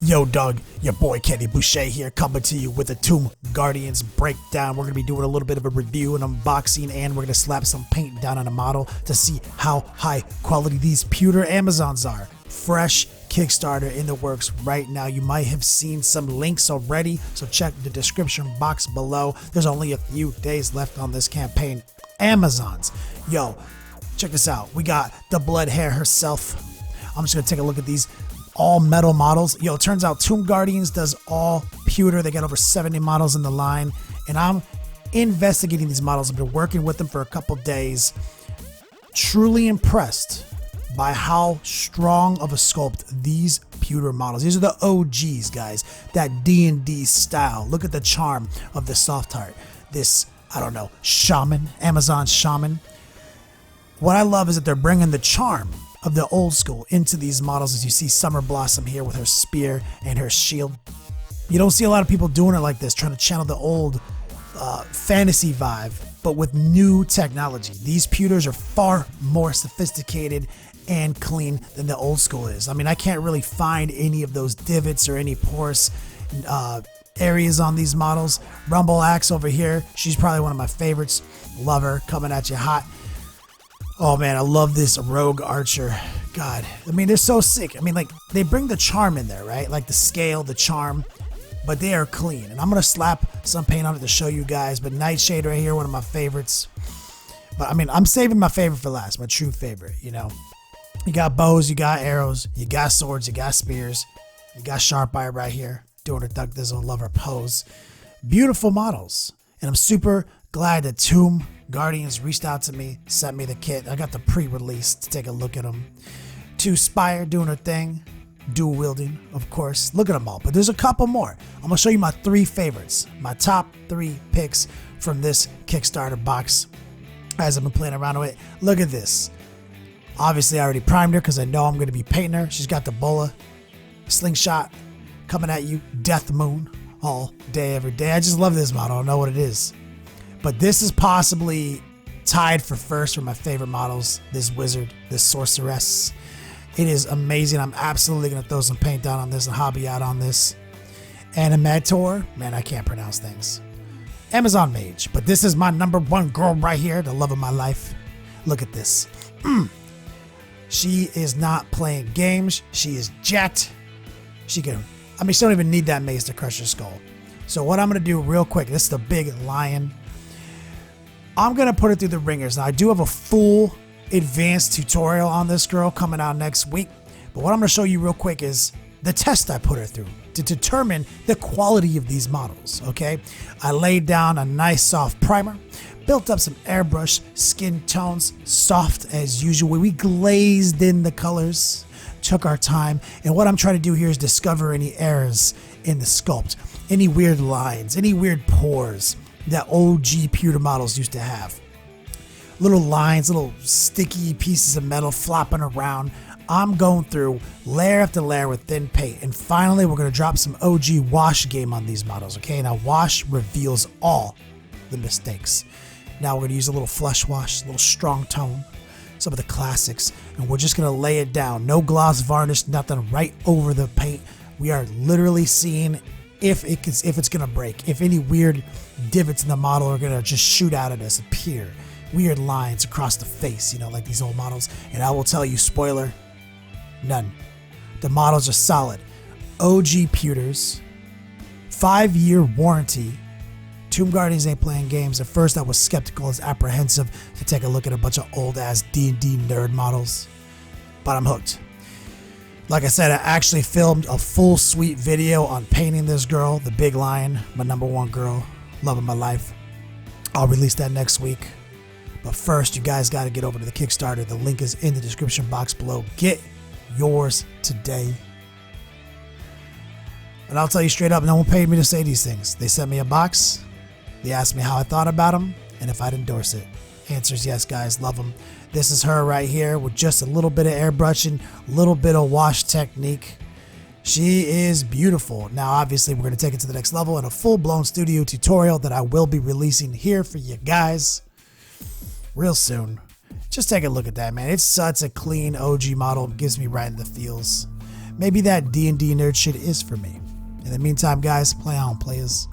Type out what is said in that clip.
Yo, Doug, your boy Kenny Boucher here, coming to you with a Tomb Guardians breakdown. We're going to be doing a little bit of a review and unboxing, and we're going to slap some paint down on a model to see how high quality these pewter Amazons are. Fresh Kickstarter in the works right now. You might have seen some links already, so check the description box below. There's only a few days left on this campaign. Amazons. Yo, check this out. We got the Blood Hair herself. I'm just going to take a look at these all metal models. Yo, it turns out Tomb Guardians does all pewter. They got over 70 models in the line, and I'm investigating these models. I've been working with them for a couple days. Truly impressed by how strong of a sculpt these pewter models. These are the OGs, guys. That D&D style. Look at the charm of the soft heart. This, I don't know, shaman, Amazon shaman. What I love is that they're bringing the charm of the old school into these models, as you see Summer Blossom here with her spear and her shield. You don't see a lot of people doing it like this, trying to channel the old fantasy vibe, but with new technology. These pewters are far more sophisticated and clean than the old school is. I mean, I can't really find any of those divots or any porous areas on these models. Rumble Axe over here, she's probably one of my favorites. Love her, coming at you hot. Oh man, I love this Rogue Archer. God, I mean, they're so sick. I mean, like, they bring the charm in there, right? Like the scale, the charm, but they are clean. And I'm gonna slap some paint on it to show you guys. But Nightshade right here, one of my favorites. But I mean, I'm saving my favorite for last, my true favorite, you know. You got bows, you got arrows, you got swords, you got spears, you got Sharpeye right here, doing her Duck Dizzle, love her pose. Beautiful models. And I'm super glad that Tomb Guardians reached out to me, sent me the kit. I got the pre-release to take a look at them. 2 Spire doing her thing, dual wielding, of course. Look at them all, but there's a couple more. I'm gonna show you my 3 favorites, my top 3 picks from this Kickstarter box as I've been playing around with it. Look at this. Obviously, I already primed her because I know I'm gonna be painting her. She's got the bola, slingshot, coming at you, Death Moon, all day, every day. I just love this model. I don't know what it is. But this is possibly tied for first for my favorite models. This wizard, this sorceress. It is amazing. I'm absolutely going to throw some paint down on this and hobby out on this. Animator. Man, I can't pronounce things. Amazon Mage. But this is my #1 girl right here, the love of my life. Look at this. She is not playing games. She is jacked. She don't even need that mace to crush her skull. So what I'm going to do real quick, this is the big lion. I'm going to put it through the ringers. Now, I do have a full advanced tutorial on this girl coming out next week. But what I'm going to show you real quick is the test I put her through to determine the quality of these models, okay? I laid down a nice soft primer, built up some airbrush skin tones, soft as usual. We glazed in the colors, took our time. And what I'm trying to do here is discover any errors in the sculpt, any weird lines, any weird pores that OG pewter models used to have. Little lines, little sticky pieces of metal flopping around. I'm going through layer after layer with thin paint. And finally, we're going to drop some OG wash game on these models, okay? Now, wash reveals all the mistakes. Now, we're going to use a little flush wash, a little strong tone, some of the classics, and we're just going to lay it down. No gloss varnish, nothing, right over the paint. We are literally seeing if it's gonna break, if any weird divots in the model are gonna just shoot out at us, appear, weird lines across the face, you know, like these old models. And I will tell you, spoiler, none. The models are solid. OG pewters, 5-year warranty. Tomb Guardians ain't playing games. At first, I was skeptical, I was apprehensive to take a look at a bunch of old ass D&D nerd models, but I'm hooked. Like I said, I actually filmed a full suite video on painting this girl, the big lion, my #1 girl, love of my life. I'll release that next week. But first, you guys got to get over to the Kickstarter. The link is in the description box below. Get yours today. And I'll tell you straight up, no one paid me to say these things. They sent me a box. They asked me how I thought about them and if I'd endorse it. Answer's yes, guys. Love them. This is her right here with just a little bit of airbrushing, a little bit of wash technique. She is beautiful. Now, obviously, we're going to take it to the next level in a full-blown studio tutorial that I will be releasing here for you guys real soon. Just take a look at that, man. It's such a clean OG model. It gives me right in the feels. maybe that D&D nerd shit is for me. In the meantime, guys, play on, players.